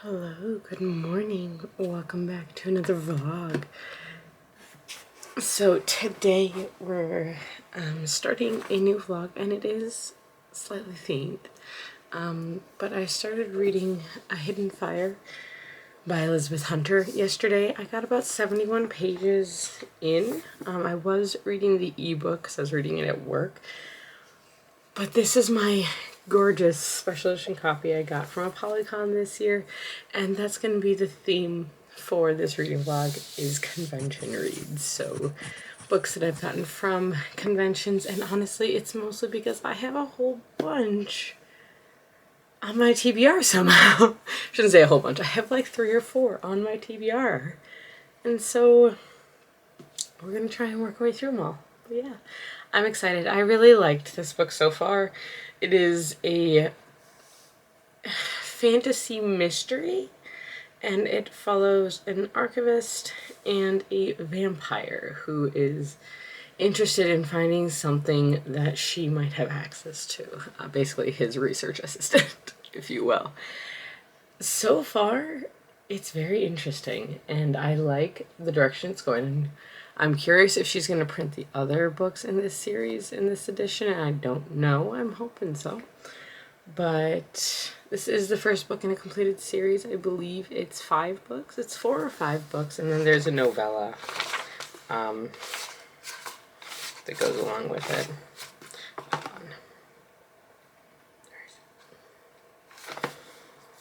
Hello, good morning. Welcome back to another vlog. So today we're starting a new vlog and it is slightly themed. But I started reading A Hidden Fire by Elizabeth Hunter yesterday. I got about 71 pages in. I was reading the ebook because I was reading it at work. But this is my gorgeous special edition copy I got from a Polycon this year, and that's going to be the theme for this reading vlog is convention reads. So books that I've gotten from conventions, and honestly it's mostly because I have a whole bunch on my TBR somehow. Shouldn't say a whole bunch, I have like 3 or 4 on my TBR, and so we're gonna try and work our way through them all. But yeah, I'm excited. I really liked this book so far. It is a fantasy mystery, and it follows an archivist and a vampire who is interested in finding something that she might have access to. Basically his research assistant, if you will. So far, it's very interesting, and I like the direction it's going in. I'm curious if she's going to print the other books in this series in this edition, and I don't know. I'm hoping so. But this is the first book in a completed series. I believe it's 5 books. It's 4 or 5 books, and then there's a novella that goes along with it.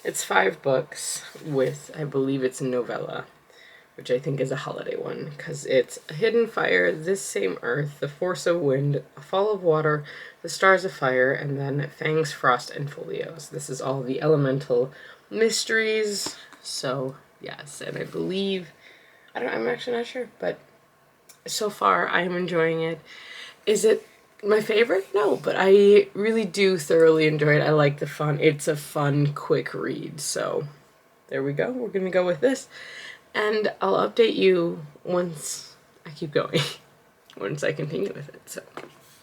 It's 5 books with, I believe it's a novella, which I think is a holiday one, because it's A Hidden Fire, This Same Earth, The Force of Wind, A Fall of Water, The Stars of Fire, and then Fangs, Frost, and Folios. This is all the elemental mysteries. So yes, and I believe, I'm actually not sure, but so far I am enjoying it. Is it my favorite? No, but I really do thoroughly enjoy it. I like the fun. It's a fun, quick read. So there we go. We're gonna go with this. And I'll update you once I keep going, once I continue with it. So,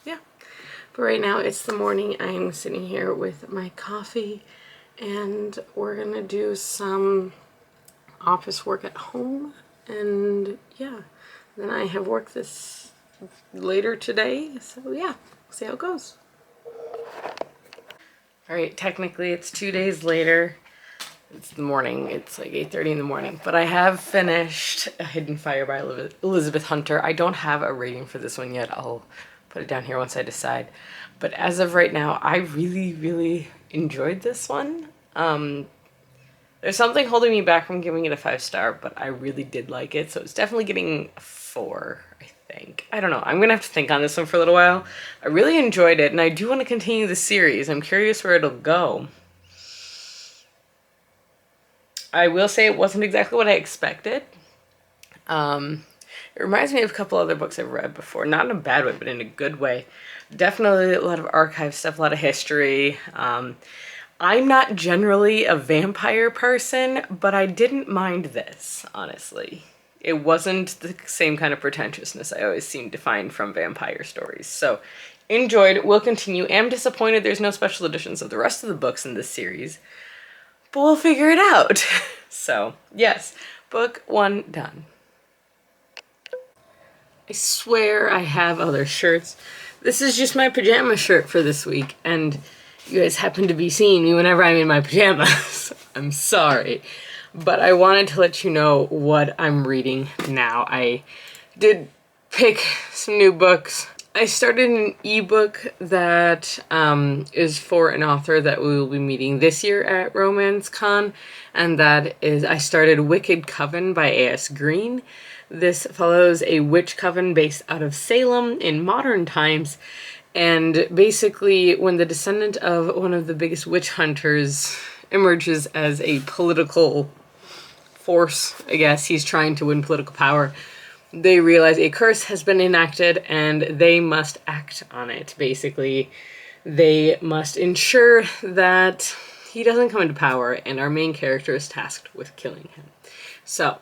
yeah. But right now, it's the morning. I'm sitting here with my coffee, and we're going to do some office work at home. And, yeah. Then I have work this later today. So, yeah. We'll see how it goes. Alright, technically it's 2 days later. It's the morning, it's like 8:30 in the morning, but I have finished A Hidden Fire by Elizabeth Hunter. I don't have a rating for this one yet. I'll put it down here once I decide. But as of right now, I really, really enjoyed this one. There's something holding me back from giving it a 5-star, but I really did like it, so it's definitely getting a 4, I think. I don't know. I'm gonna have to think on this one for a little while. I really enjoyed it, and I do want to continue the series. I'm curious where it'll go. I will say it wasn't exactly what I expected. It reminds me of a couple other books I've read before. Not in a bad way, but in a good way. Definitely a lot of archive stuff, a lot of history. I'm not generally a vampire person, but I didn't mind this, honestly. It wasn't the same kind of pretentiousness I always seem to find from vampire stories. So, enjoyed, will continue. Am disappointed there's no special editions of the rest of the books in this series, but we'll figure it out. So, yes, book 1 done. I swear I have other shirts. This is just my pajama shirt for this week, and you guys happen to be seeing me whenever I'm in my pajamas. I'm sorry, but I wanted to let you know what I'm reading now. I did pick some new books. I started an ebook that is for an author that we will be meeting this year at Romance Con, and that is, I started Wicked Coven by A.S. Green. This follows a witch coven based out of Salem in modern times, and basically when the descendant of one of the biggest witch hunters emerges as a political force, I guess, he's trying to win political power, they realize a curse has been enacted and they must act on it. Basically, they must ensure that he doesn't come into power, and our main character is tasked with killing him. So,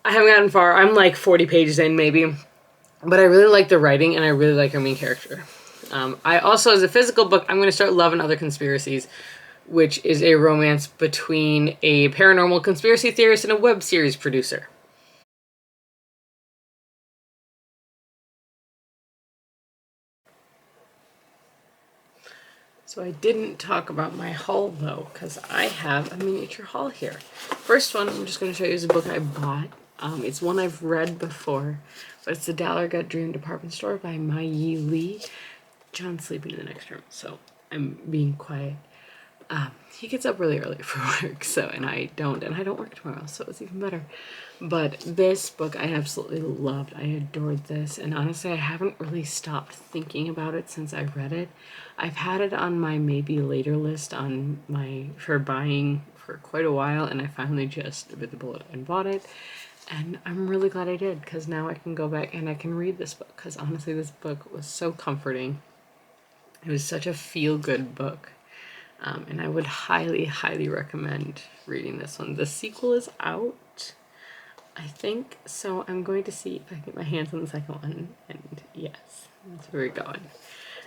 I haven't gotten far. I'm like 40 pages in, maybe. But I really like the writing, and I really like our main character. I also, as a physical book, I'm going to start Love and Other Conspiracies. which is a romance between a paranormal conspiracy theorist and a web series producer. So I didn't talk about my haul though, because I have a miniature haul here. First one I'm just going to show you is a book I bought. It's one I've read before, but it's The Dollar Gut Dream Department Store by Mai Yi Lee. John's sleeping in the next room, so I'm being quiet. He gets up really early for work, so, and I don't work tomorrow, so it's even better. But this book I absolutely loved. I adored this, and honestly, I haven't really stopped thinking about it since I read it. I've had it on my maybe later list for buying for quite a while, and I finally just bit the bullet and bought it. And I'm really glad I did, because now I can go back and I can read this book, because honestly, this book was so comforting. It was such a feel-good book. And I would highly, highly recommend reading this one. The sequel is out, I think, so I'm going to see if I can get my hands on the second one, and yes, that's where we're going.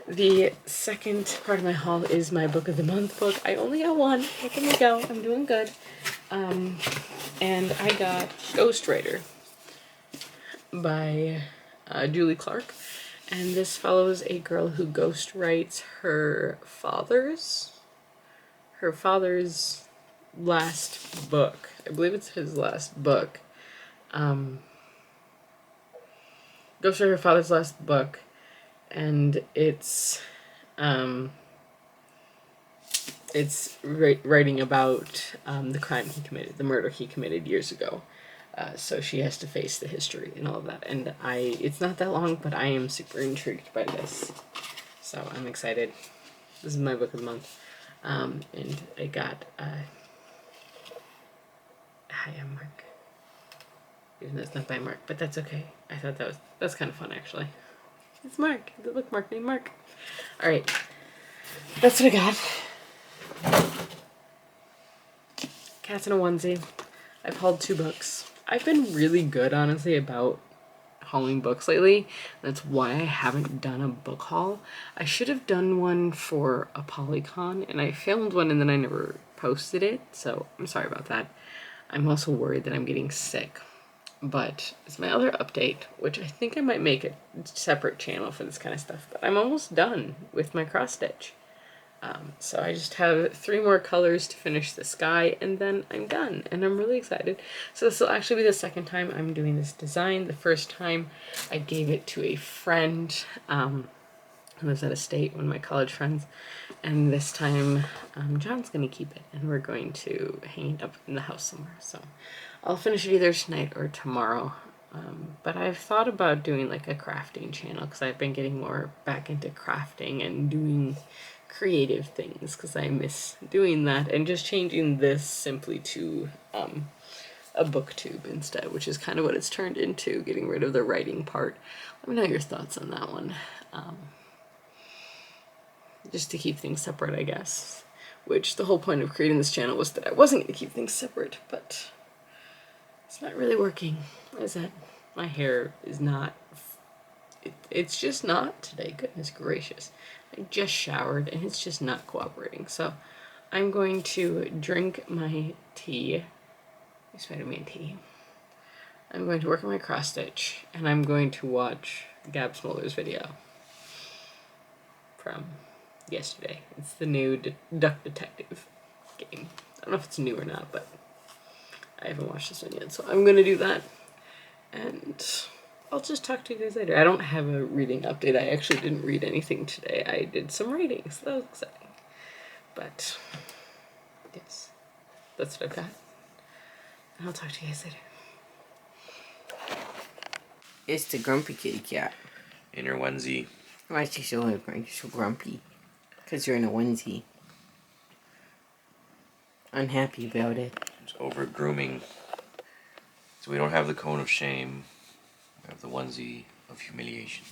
The second part of my haul is my book of the month book. I only got one. Look at me go. I'm doing good. And I got Ghostwriter by Julie Clark. And this follows a girl who ghostwrites her father's last book. I believe it's his last book. Ghostwriter her father's last book, and it's writing about the crime he committed, the murder he committed years ago. So she has to face the history and all of that. And it's not that long, but I am super intrigued by this. So I'm excited. This is my book of the month. And I got, hi, I'm Mark. Even though it's not by Mark, but that's okay. I thought that's kind of fun, actually. It's Mark. Look, Mark named Mark. All right. That's what I got. Cats in a onesie. I've hauled 2 books. I've been really good, honestly, about hauling books lately. That's why I haven't done a book haul. I should have done one for a Polycon, and I filmed one and then I never posted it, so I'm sorry about that. I'm also worried that I'm getting sick. But it's my other update, which I think I might make a separate channel for this kind of stuff, but I'm almost done with my cross stitch. So I just have 3 more colors to finish the sky, and then I'm done, and I'm really excited. So this will actually be the second time I'm doing this design. The first time I gave it to a friend who lives out of state, one of my college friends, and this time John's going to keep it, and we're going to hang it up in the house somewhere. So I'll finish it either tonight or tomorrow. But I've thought about doing like a crafting channel, because I've been getting more back into crafting and doing creative things, because I miss doing that, and just changing this simply to a booktube instead, which is kind of what it's turned into, getting rid of the writing part. Let me know your thoughts on that one. Just to keep things separate, I guess, which the whole point of creating this channel was that I wasn't going to keep things separate, but it's not really working, is it? My hair is not, it's just not today, goodness gracious. I just showered and it's just not cooperating. So I'm going to drink my tea, my Spider-Man tea. I'm going to work on my cross stitch, and I'm going to watch Gab Smoller's video from yesterday. It's the new Duck Detective game. I don't know if it's new or not, but I haven't watched this one yet. So I'm going to do that, and I'll just talk to you guys later. I don't have a reading update. I actually didn't read anything today. I did some writing, so that was exciting. But, yes, that's what I've got. And I'll talk to you guys later. It's the grumpy kitty cat. In her onesie. Why is she so grumpy? Because you're in a onesie. Unhappy about it. It's over grooming. So we don't have the cone of shame. We have the onesie of humiliation.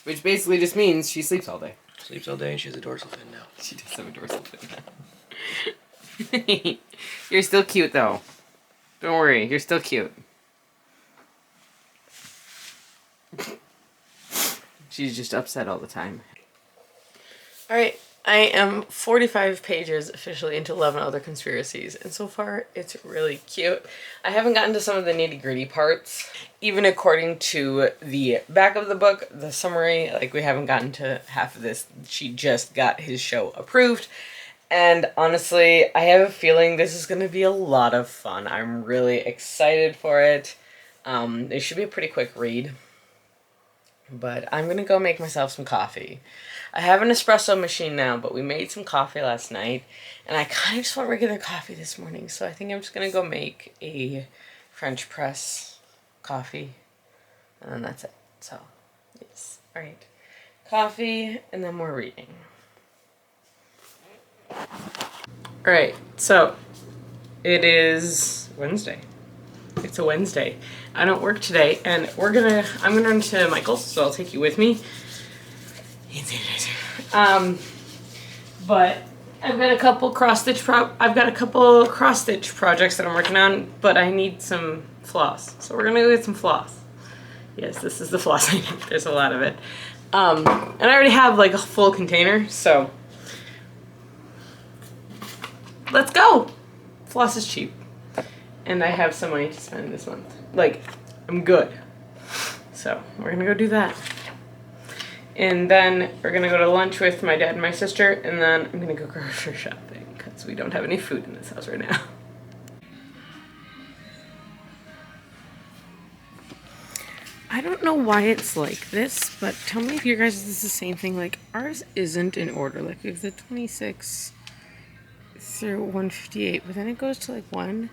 Which basically just means she sleeps all day. Sleeps all day and she has a dorsal fin now. She does have a dorsal fin now. You're still cute though. Don't worry, you're still cute. She's just upset all the time. All right, I am 45 pages officially into 11 Other Conspiracies, and so far it's really cute. I haven't gotten to some of the nitty-gritty parts. Even according to the back of the book, the summary, like we haven't gotten to half of this. She just got his show approved, and honestly, I have a feeling this is going to be a lot of fun. I'm really excited for it. It should be a pretty quick read, but I'm going to go make myself some coffee. I have an espresso machine now, but we made some coffee last night, and I kind of just want regular coffee this morning, so I think I'm just going to go make a French press coffee, and then that's it. So, yes. Alright. Coffee, and then more reading. Alright, so it is Wednesday. It's a Wednesday. I don't work today, and I'm gonna run to Michael's, so I'll take you with me. But I've got a couple cross-stitch projects that I'm working on, but I need some floss. So we're gonna go get some floss. Yes, this is the floss I need. There's a lot of it. And I already have like a full container, so let's go. Floss is cheap. And I have some money to spend this month. Like, I'm good. So we're gonna go do that. And then we're gonna go to lunch with my dad and my sister, and then I'm gonna go grocery shopping because we don't have any food in this house right now. I don't know why it's like this, but tell me if your guys is the same thing. Like, ours isn't in order. Like, we have the 26 through 158, but then it goes to like 1.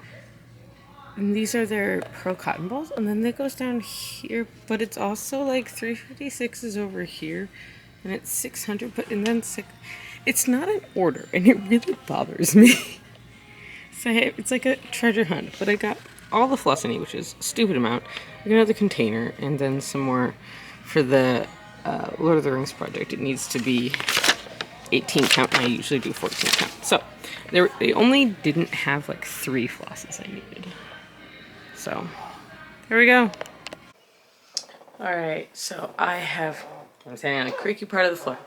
And these are their Pearl cotton balls, and then it goes down here, but it's also like 356 is over here, and it's 600, but and then it's not in order, and it really bothers me. So it's like a treasure hunt, but I got all the floss I need, which is a stupid amount. I got another container, and then some more for the Lord of the Rings project. It needs to be 18 count, and I usually do 14 count. So they only didn't have like 3 flosses I needed. So, there we go. Alright, so I'm standing on a creaky part of the floor.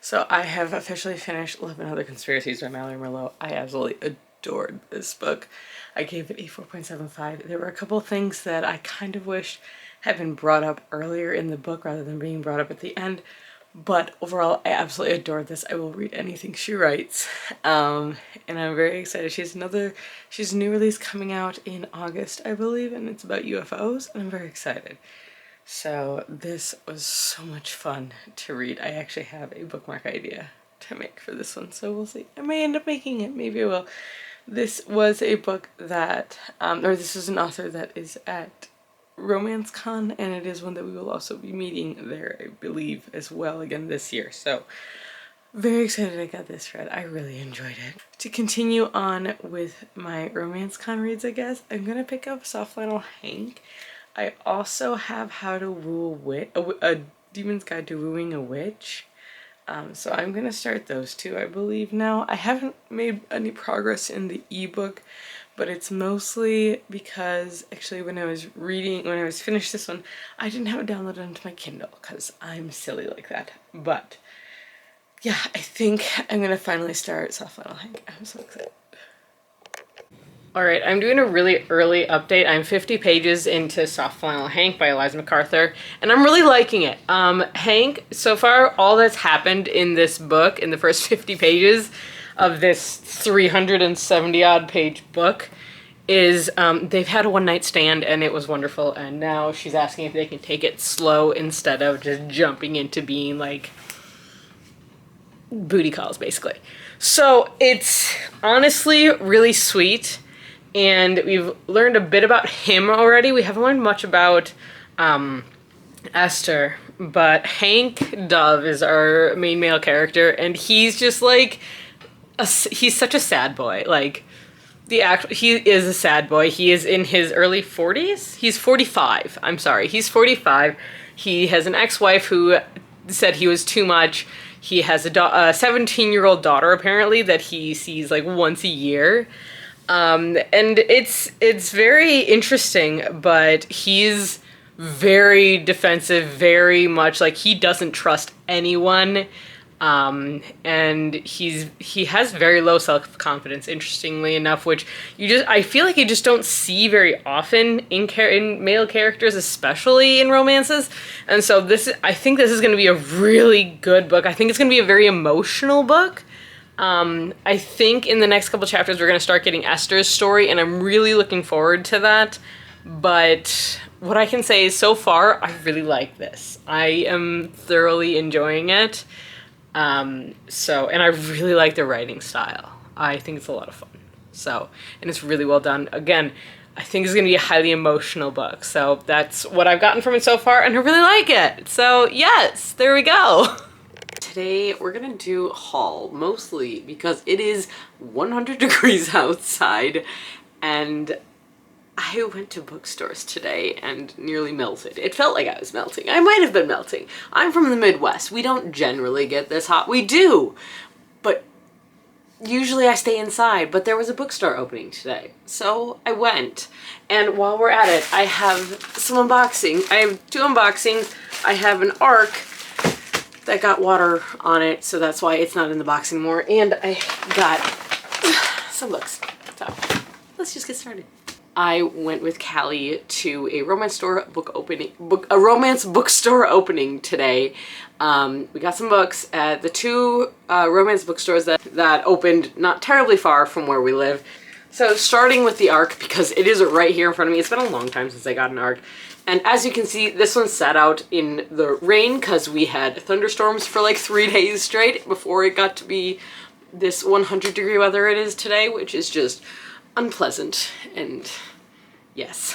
So I have officially finished 11 Other Conspiracies by Mallory Merlot. I absolutely adored this book. I gave it a 4.75. There were a couple things that I kind of wish had been brought up earlier in the book rather than being brought up at the end. But overall, I absolutely adored this. I will read anything she writes. And I'm very excited. She's a new release coming out in August, I believe, and it's about UFOs, and I'm very excited. So this was so much fun to read. I actually have a bookmark idea to make for this one, so we'll see. I may end up making it, maybe I will. This was a book that, this is an author that is at Romance Con, and it is one that we will also be meeting there, I believe, as well again this year. So very excited I got this read. I really enjoyed it. To continue on with my Romance Con reads, I guess, I'm gonna pick up Soft Flannel Hank. I also have How to Woo a Witch, a Demon's Guide to Wooing a Witch. So I'm gonna start those two, I believe now. I haven't made any progress in the ebook, but it's mostly because actually when I was finished this one, I didn't have it downloaded onto my Kindle because I'm silly like that. But yeah, I think I'm gonna finally start Soft Flannel Hank. I'm so excited. Alright, I'm doing a really early update. I'm 50 pages into Soft Flannel Hank by Eliza MacArthur, and I'm really liking it. Hank, so far, all that's happened in this book, in the first 50 pages of this 370 odd page book, is they've had a one-night stand, and it was wonderful, and now she's asking if they can take it slow instead of just jumping into being like booty calls, basically. So it's honestly really sweet. And we've learned a bit about him already. We haven't learned much about Esther, but Hank Dove is our main male character, and he's just like, he's such a sad boy. Like, he is a sad boy. He is in his early 40s. He's 45. I'm sorry. He's 45. He has an ex-wife who said he was too much. He has a 17-year-old daughter, apparently, that he sees like once a year. And it's very interesting, but he's very defensive, very much like he doesn't trust anyone. And he has very low self-confidence, interestingly enough, which I feel like you just don't see very often in male characters, especially in romances. And so I think this is going to be a really good book. I think it's going to be a very emotional book. I think in the next couple chapters we're going to start getting Esther's story, and I'm really looking forward to that. But what I can say is so far, I really like this. I am thoroughly enjoying it. And I really like the writing style. I think it's a lot of fun. So, and it's really well done. Again, I think it's going to be a highly emotional book. So that's what I've gotten from it so far, and I really like it. So yes, there we go. Today we're going to do a haul, mostly because it is 100 degrees outside, and I went to Bookstores today and nearly melted. It felt like I was melting. I might have been melting. I'm from the Midwest. We don't generally get this hot. We do, but usually I stay inside, but there was a bookstore opening today. So I went, and while we're at it, I have some unboxing. I have 2 unboxings. I have an ARC that got water on it, so that's why it's not in the box anymore. And I got some books. So let's just get started. I went with Callie to a romance bookstore opening today. We got some books at the 2 romance bookstores that opened not terribly far from where we live. So starting with the ARC, because it is right here in front of me. It's been a long time since I got an ARC. And as you can see, this one sat out in the rain because we had thunderstorms for like 3 days straight before it got to be this 100-degree weather it is today, which is just unpleasant. And yes,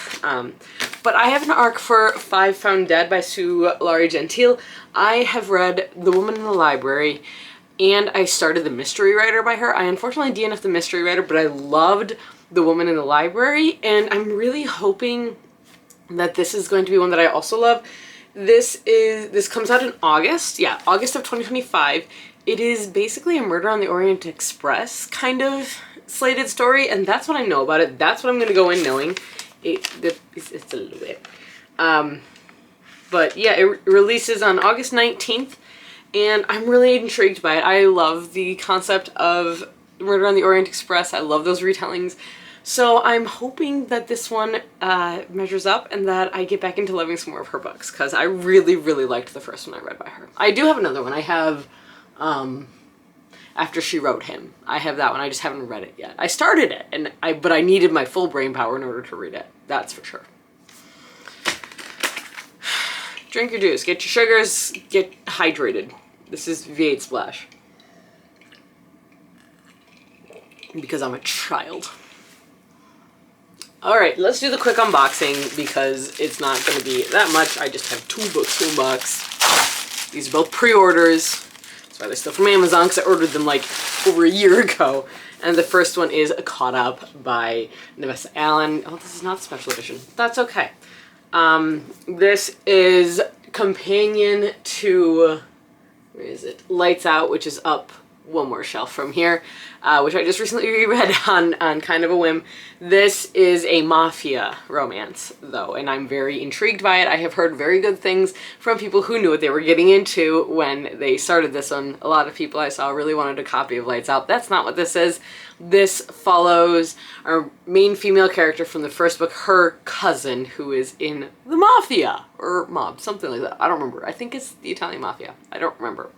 but I have an ARC for 5 Found Dead by Sue Laurie Gentile. I have read The Woman in the Library, and I started The Mystery Writer by her. I unfortunately DNF'd The Mystery Writer, but I loved The Woman in the Library, and I'm really hoping that this is going to be one that I also love. This comes out in August. Yeah, August of 2025. It is basically a Murder on the Orient Express kind of slated story, and that's what I know about it. That's what I'm going to go in knowing. It's a little bit. But yeah, it releases on August 19th, and I'm really intrigued by it. I love the concept of Murder on the Orient Express. I love those retellings. So I'm hoping that this one measures up and that I get back into loving some more of her books, because I really, really liked the first one I read by her. I do have another one. I have After She Wrote Him. I have that one. I just haven't read it yet. I started it, but I needed my full brain power in order to read it. That's for sure. Drink your juice. Get your sugars. Get hydrated. This is V8 Splash. Because I'm a child. Alright, let's do the quick unboxing because it's not going to be that much. I just have 2 books to unbox. These are both pre-orders. That's why they're still from Amazon, because I ordered them like over a year ago. And the first one is Caught Up by Nevessa Allen. Oh, this is not the special edition. That's okay. This is companion to, where is it? Lights Out, which is up one more shelf from here, which I just recently reread on kind of a whim. This is a mafia romance, though, and I'm very intrigued by it. I have heard very good things from people who knew what they were getting into when they started this one. A lot of people I saw really wanted a copy of Lights Out. That's not what this is. This follows our main female character from the first book, her cousin, who is in the mafia, or mob, something like that. I don't remember. I think it's the Italian mafia. I don't remember.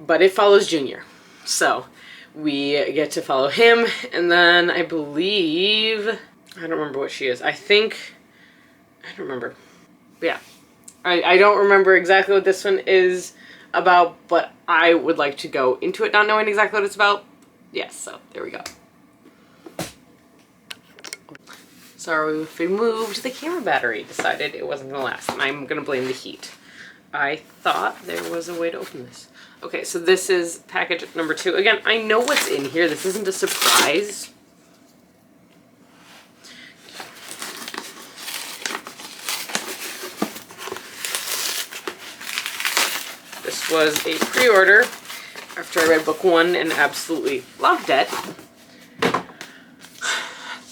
But it follows Junior. So we get to follow him, and then I believe, I don't remember what she is. I don't remember. But yeah. I don't remember exactly what this one is about, but I would like to go into it not knowing exactly what it's about. Yes, so there we go. Sorry if we moved. The camera battery decided it wasn't gonna last, and I'm gonna blame the heat. I thought there was a way to open this. Okay, so this is package number 2. Again, I know what's in here. This isn't a surprise. This was a pre-order after I read book 1 and absolutely loved it.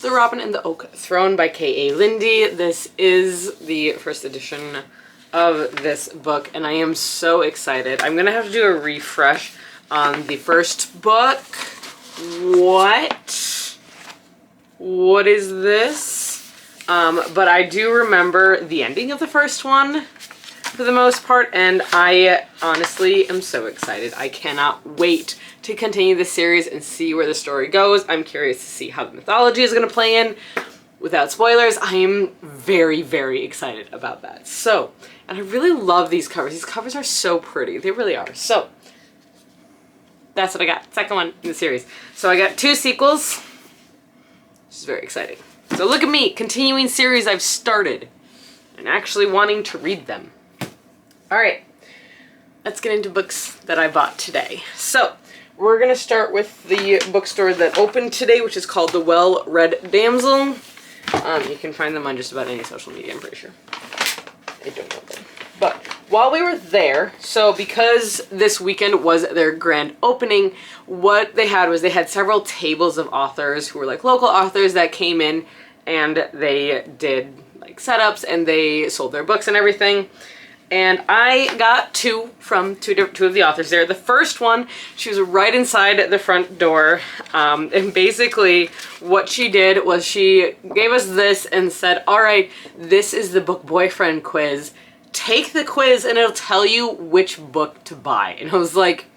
The Robin and the Oak Throne by K.A. Lindy. This is the first edition of this book, and I am so excited. I'm gonna have to do a refresh on the first book. What is this? But I do remember the ending of the first one for the most part, and I honestly am so excited. I cannot wait to continue this series and see where the story goes. I'm curious to see how the mythology is going to play in. Without spoilers, I am very, very excited about that. So, and I really love these covers. These covers are so pretty. They really are. So, that's what I got. Second one in the series. So I got 2 sequels, which is very exciting. So look at me, continuing series I've started and actually wanting to read them. All right, let's get into books that I bought today. So we're gonna start with the bookstore that opened today, which is called The Well-Read Damsel. You can find them on just about any social media, I'm pretty sure. I don't know them. But while we were there, so because this weekend was their grand opening, what they had was they had several tables of authors who were like local authors that came in and they did like setups and they sold their books and everything. And I got 2 from two of the authors there. The first one, she was right inside the front door. And basically what she did was she gave us this and said, all right, this is the book boyfriend quiz. Take the quiz and it'll tell you which book to buy. And I was like,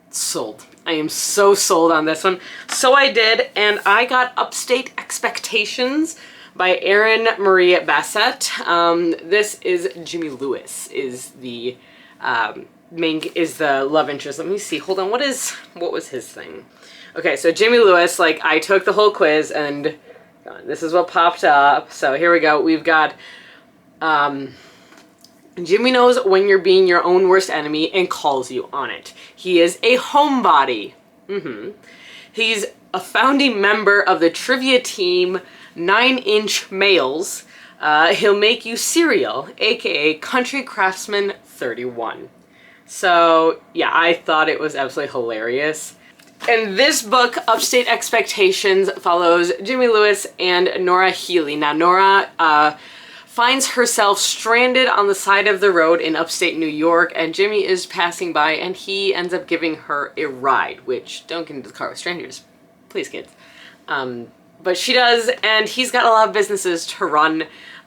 sold. I am so sold on this one. So I did, and I got Upstate Expectations by Erin Marie Bassett. This is Jimmy Lewis is the the love interest. Let me see. Hold on. What was his thing? Okay, so Jimmy Lewis, like I took the whole quiz and this is what popped up. So here we go. We've got Jimmy knows when you're being your own worst enemy and calls you on it. He is a homebody. He's a founding member of the trivia team 9-Inch Males. He'll make you cereal, aka Country Craftsman 31. So yeah, I thought it was absolutely hilarious. And this book, Upstate Expectations, follows Jimmy Lewis and Nora Healy. Now Nora finds herself stranded on the side of the road in upstate New York, and Jimmy is passing by and he ends up giving her a ride, which don't get into the car with strangers, please kids. But she does, and he's got a lot of businesses to run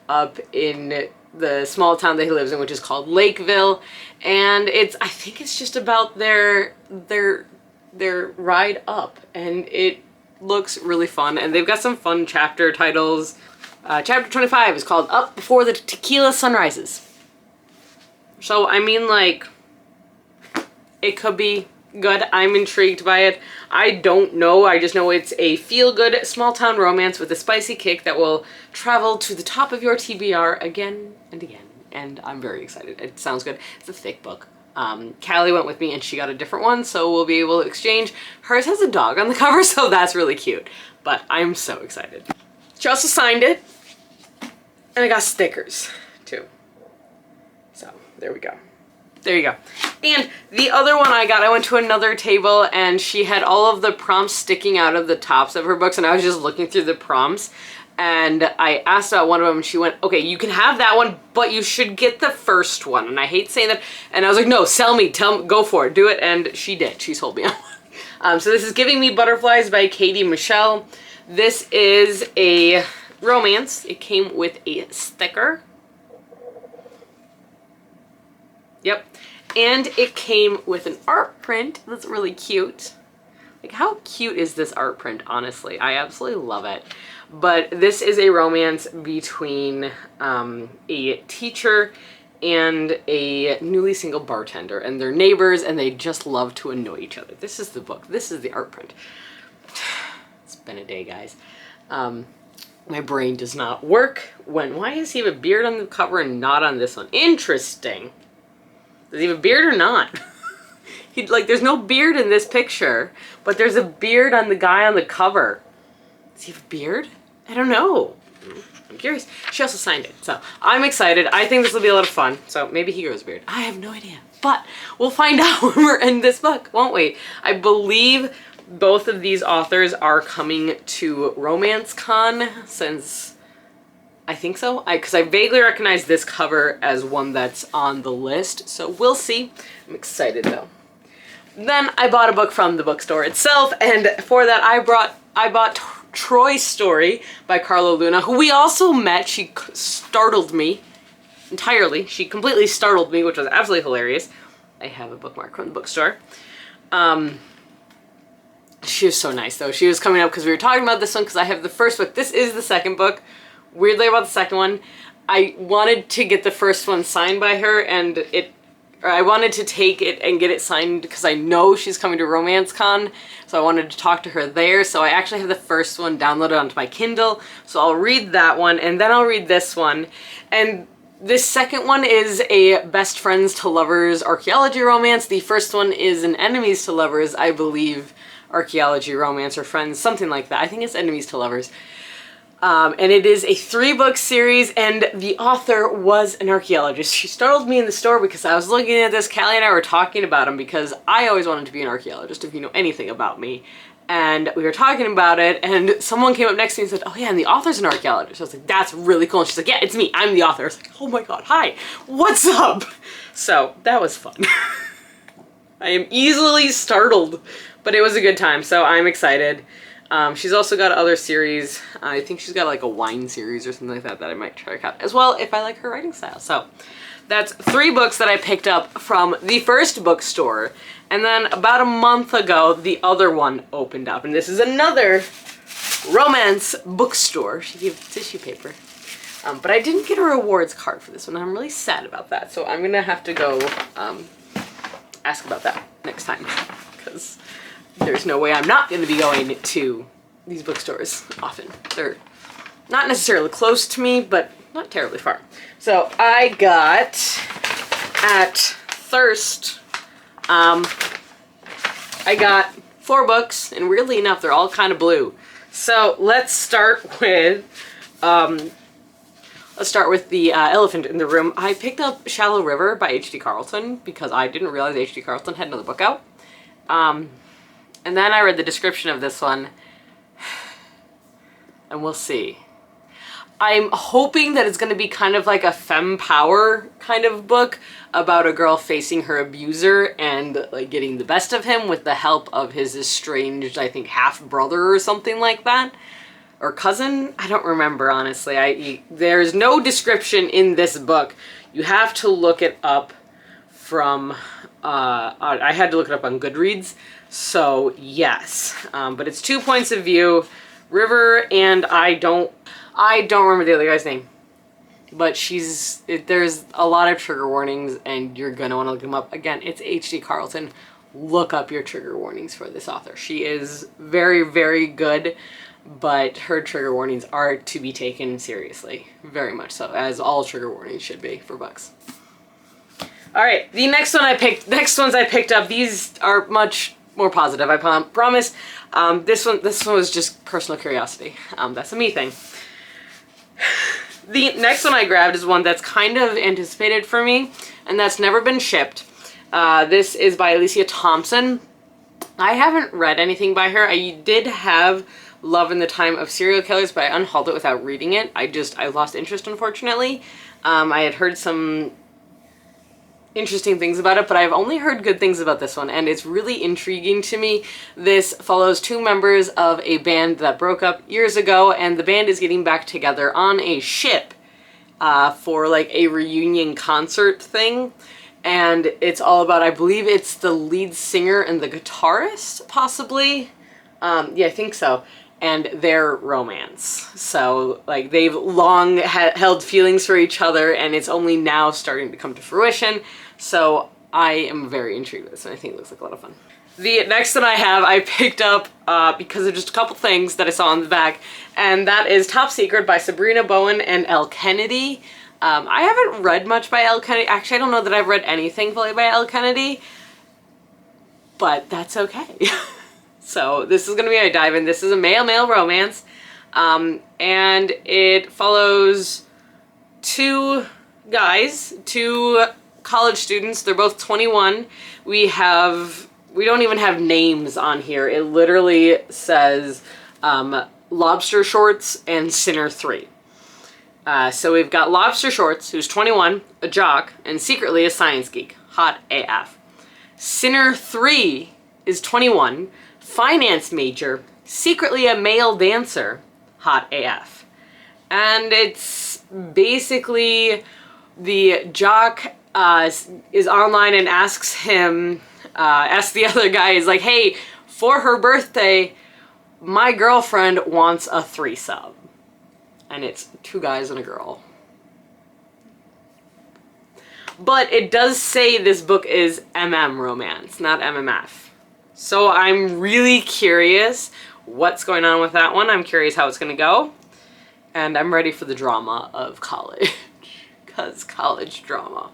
up in the small town that he lives in, which is called Lakeville. And I think it's just about their ride up, and it looks really fun. And they've got some fun chapter titles. Chapter 25 is called Up Before the Tequila Sunrises. So, I mean, like, it could be good. I'm intrigued by it. I don't know. I just know it's a feel-good small-town romance with a spicy kick that will travel to the top of your TBR again and again. And I'm very excited. It sounds good. It's a thick book. Callie went with me and she got a different one, so we'll be able to exchange. Hers has a dog on the cover, so that's really cute. But I'm so excited. She also signed it. And I got stickers, too. So, there we go. There you go. And the other one I went to another table and she had all of the prompts sticking out of the tops of her books, and I was just looking through the prompts and I asked about one of them and she went, okay, you can have that one, but you should get the first one. And I hate saying that. And I was like, no, sell me, go for it, do it. And she did. She sold me on one. So this is Giving Me Butterflies by Katie Michelle. This is a romance. It came with a sticker. Yep. And it came with an art print that's really cute. Like, how cute is this art print, honestly? I absolutely love it. But this is a romance between a teacher and a newly single bartender, and they're neighbors and they just love to annoy each other. This is the book. This is the art print. It's been a day, guys. My brain does not work. Why does he have a beard on the cover and not on this one? Interesting. Does he have a beard or not? There's no beard in this picture, but there's a beard on the guy on the cover. Does he have a beard? I don't know. I'm curious. She also signed it, so I'm excited. I think this will be a lot of fun. So maybe he grows a beard. I have no idea, but we'll find out when we're in this book, won't we? I believe Both of these authors are coming to Romance Con since, I think so, because I vaguely recognize this cover as one that's on the list, so we'll see. I'm excited though. Then I bought a book from the bookstore itself, and for that I bought Troy's Story by Carla Luna, who we also met. She startled me entirely. She completely startled me, which was absolutely hilarious. I have a bookmark from the bookstore. She was so nice though. She was coming up because we were talking about this one because I have the first book. This is the second book. Weirdly about the second one, I wanted to get the first one signed by her, and I wanted to take it and get it signed because I know she's coming to Romance Con, so I wanted to talk to her there. So I actually have the first one downloaded onto my Kindle, so I'll read that one, and then I'll read this one. And this second one is a best friends to lovers archaeology romance. The first one is an enemies to lovers, I believe, archaeology romance, or friends, something like that. I think it's enemies to lovers. And it is a 3-book series, and the author was an archaeologist. She startled me in the store because I was looking at this. Callie and I were talking about him because I always wanted to be an archaeologist, if you know anything about me. And we were talking about it, and someone came up next to me and said, oh yeah, and the author's an archaeologist. I was like, that's really cool. And she's like, yeah, it's me. I'm the author. I was like, oh my god, hi. What's up? So that was fun. I am easily startled, but it was a good time, so I'm excited. She's also got other series. I think she's got like a wine series or something like that that I might check out as well if I like her writing style. So that's 3 books that I picked up from the first bookstore. And then about a month ago, the other one opened up. And this is another romance bookstore. She gave tissue paper. But I didn't get a rewards card for this one. I'm really sad about that. So I'm going to have to go ask about that next time. Because there's no way I'm not going to be going to these bookstores often. They're not necessarily close to me, but not terribly far. So I got at Thirst, I got 4 books, and weirdly enough, they're all kind of blue. So let's start with the elephant in the room. I picked up Shallow River by H.D. Carlton because I didn't realize H.D. Carlton had another book out. And then I read the description of this one, and we'll see. I'm hoping that it's going to be kind of like a femme power kind of book about a girl facing her abuser and like getting the best of him with the help of his estranged, I think, half-brother or something like that. Or cousin? I don't remember, honestly. There's no description in this book. You have to look it up from... I had to look it up on Goodreads. So, yes. But it's 2 points of view. River and I don't remember the other guy's name. But there's a lot of trigger warnings, and you're going to want to look them up. Again, it's H.D. Carlton. Look up your trigger warnings for this author. She is very, very good, but her trigger warnings are to be taken seriously. Very much so, as all trigger warnings should be for books. Alright, the next ones I picked up, these are much more positive, I promise. This one was just personal curiosity. That's a me thing. The next one I grabbed is one that's kind of anticipated for me, and that's never been shipped. This is by Alicia Thompson. I haven't read anything by her. I did have Love in the Time of Serial Killers, but I unhauled it without reading it. I lost interest, unfortunately. I had heard some interesting things about it, but I've only heard good things about this one, and it's really intriguing to me. This follows 2 members of a band that broke up years ago, and the band is getting back together on a ship for like a reunion concert thing. And it's all about, I believe it's the lead singer and the guitarist, possibly. Yeah, I think so. And their romance. So, like, they've long held feelings for each other, and it's only now starting to come to fruition. So, I am very intrigued with this, and I think it looks like a lot of fun. The next one I picked up because of just a couple things that I saw on the back, and that is Top Secret by Sabrina Bowen and Elle Kennedy. I haven't read much by Elle Kennedy. Actually, I don't know that I've read anything fully by Elle Kennedy, but that's okay. So this is going to be a dive in. This is a male-male romance, and it follows 2 guys, 2 college students. They're both 21. We have we don't even have names on here. It literally says Lobster Shorts and Sinner 3. So we've got Lobster Shorts, who's 21, a jock, and secretly a science geek. Hot AF. Sinner 3 is 21, finance major, secretly a male dancer. Hot AF. And it's basically the jock is online and asks the other guy, is like, hey, for her birthday, my girlfriend wants a threesome. And it's 2 guys and a girl. But it does say this book is romance, not MMF. So I'm really curious what's going on with that one. I'm curious how it's going to go. And I'm ready for the drama of college. Because college drama.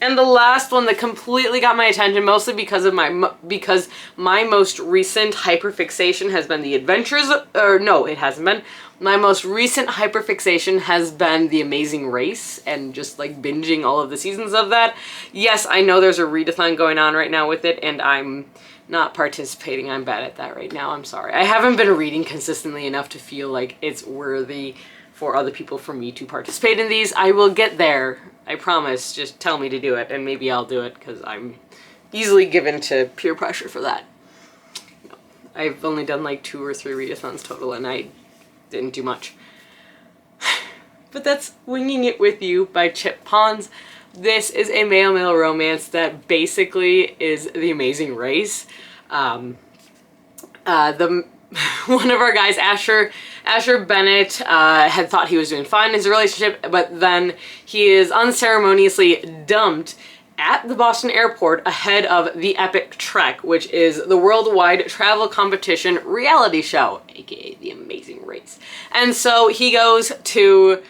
And the last one that completely got my attention, mostly because my most recent hyperfixation has been the adventures, or no, it hasn't been. My most recent hyperfixation has been The Amazing Race, and just like binging all of the seasons of that. Yes, I know there's a readathon going on right now with it, and I'm not participating. I'm bad at that right now. I'm sorry. I haven't been reading consistently enough to feel like it's worthy for other people, for me to participate in these. I will get there. I promise. Just tell me to do it, and maybe I'll do it, because I'm easily given to peer pressure for that. I've only done like 2 or 3 readathons total, and I didn't do much. But that's Winging It With You by Chip Pons. This is a male-male romance that basically is The Amazing Race. One of our guys, Asher Bennett, had thought he was doing fine in his relationship, but then he is unceremoniously dumped at the Boston airport ahead of the Epic Trek, which is the worldwide travel competition reality show, aka The Amazing Race. And so he goes to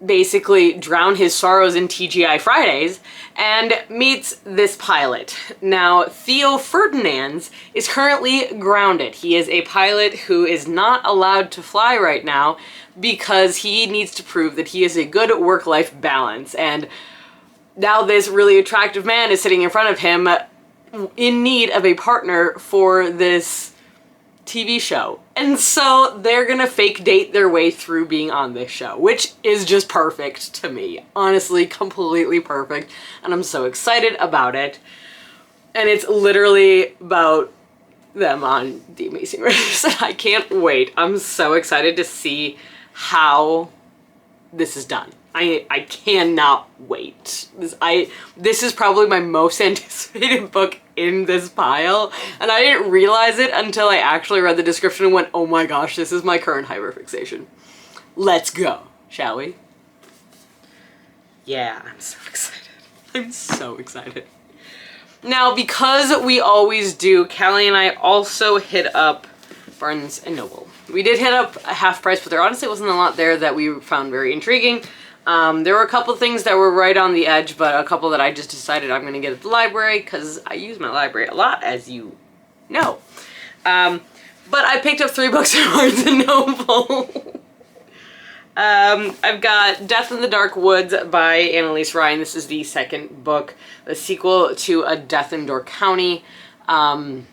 basically drown his sorrows in TGI Fridays and meets this pilot. Now, Theo Ferdinands is currently grounded. He is a pilot who is not allowed to fly right now because he needs to prove that he is a good work-life balance. And now this really attractive man is sitting in front of him in need of a partner for this TV show. And so they're gonna fake date their way through being on this show, which is just perfect to me. Honestly, completely perfect. And I'm so excited about it. And it's literally about them on The Amazing Race. I can't wait. I'm so excited to see how this is done. I cannot wait. This is probably my most anticipated book in this pile, and I didn't realize it until I actually read the description and went, oh my gosh, this is my current hyperfixation. Let's go, shall we? Yeah, I'm so excited. I'm so excited. Now, because we always do, Callie and I also hit up Barnes & Noble. We did hit up a half price, but there honestly wasn't a lot there that we found very intriguing. There were a couple things that were right on the edge, but a couple that I just decided I'm going to get at the library, because I use my library a lot, as you know. But I picked up 3 books from Barnes & Noble. I've got Death in the Dark Woods by Annalise Ryan. This is the second book, the sequel to A Death in Door County. And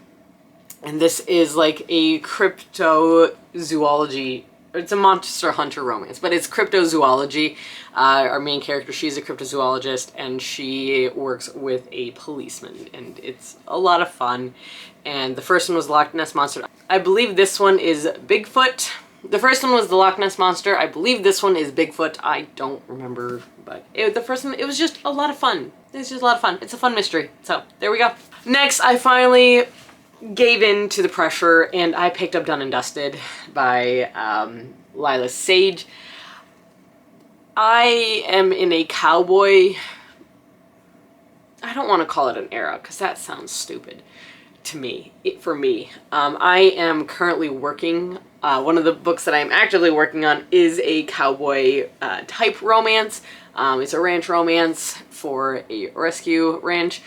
this is like a cryptozoology. It's a monster hunter romance, but it's cryptozoology. Our main character, she's a cryptozoologist, and she works with a policeman, and it's a lot of fun. And the first one was Loch Ness Monster. I believe this one is Bigfoot. The first one was the Loch Ness Monster. I believe this one is Bigfoot. I don't remember, but the first one, it was just a lot of fun. It's just a lot of fun. It's a fun mystery. So there we go. Next, I finally gave in to the pressure, and I picked up Done and Dusted by Lila Sage. I am in a cowboy, I don't want to call it an era, because that sounds stupid to me, for me. I am currently working, one of the books that I'm actively working on is a cowboy type romance. It's a ranch romance for a rescue ranch,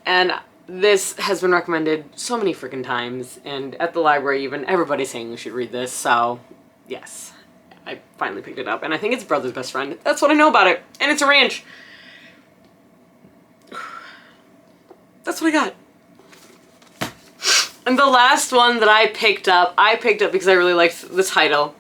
and this has been recommended so many freaking times, and at the library even, everybody's saying we should read this, so yes, I finally picked it up, and I think it's Brother's Best Friend. That's what I know about it, and it's a ranch. That's what I got. And the last one that I picked up because I really liked the title.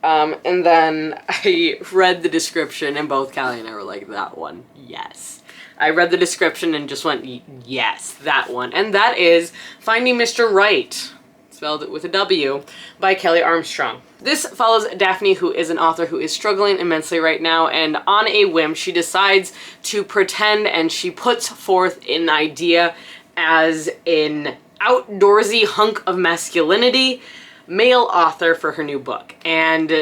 And then I read the description, and both Callie and I were like, that one, yes. I read the description and just went, yes, that one. And that is Finding Mr. Right, spelled with a W, by Kelly Armstrong. This follows Daphne, who is an author who is struggling immensely right now, and on a whim, she decides to pretend, and she puts forth an idea as an outdoorsy hunk of masculinity male author for her new book. And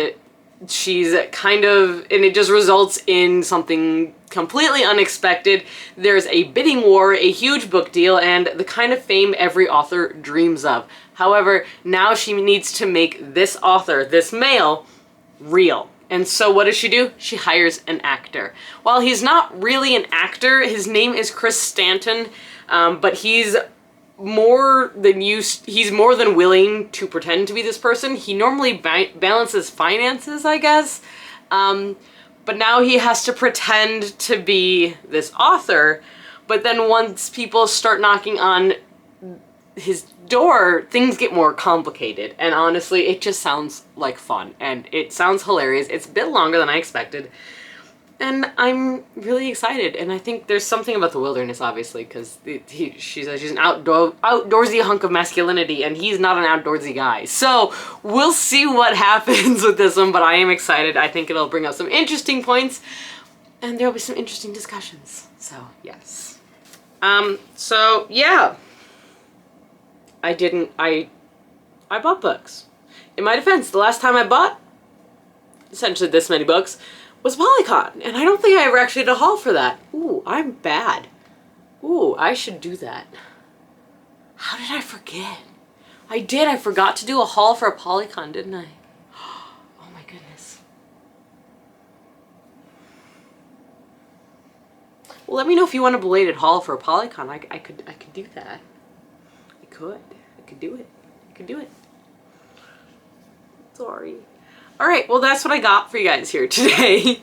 she's kind of, and it just results in something completely unexpected. There's a bidding war, a huge book deal, and the kind of fame every author dreams of. However, now she needs to make this author, this male, real. And so what does she do? She hires an actor. While he's not really an actor, his name is Chris Stanton, but he's more than willing to pretend to be this person. He normally balances finances, I guess. But now he has to pretend to be this author. But then once people start knocking on his door, things get more complicated. And honestly, it just sounds like fun. And it sounds hilarious. It's a bit longer than I expected. And I'm really excited. And I think there's something about the wilderness, obviously, because she's an outdoorsy hunk of masculinity, and he's not an outdoorsy guy. So we'll see what happens with this one, but I am excited. I think it'll bring up some interesting points, and there'll be some interesting discussions. So, yes. So, yeah. I bought books. In my defense, the last time I bought essentially this many books was Polycon, and I don't think I ever actually did a haul for that. Ooh, I'm bad. Ooh, I should do that. How did I forget? I did. I forgot to do a haul for a Polycon, didn't I? Oh my goodness. Well, let me know if you want a belated haul for a Polycon. I could do that. I could do it. Sorry. Alright, well that's what I got for you guys here today.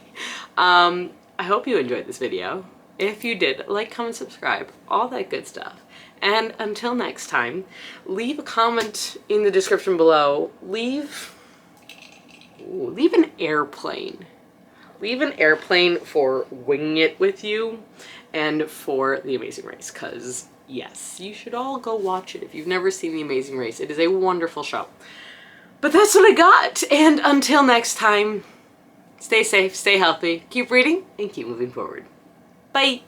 I hope you enjoyed this video. If you did, like, comment, subscribe, all that good stuff. And until next time, leave a comment in the description below. Leave an airplane. Leave an airplane for Winging It With You and for The Amazing Race, because yes, you should all go watch it if you've never seen The Amazing Race. It is a wonderful show. But that's what I got, and until next time, stay safe, stay healthy, keep reading, and keep moving forward. Bye!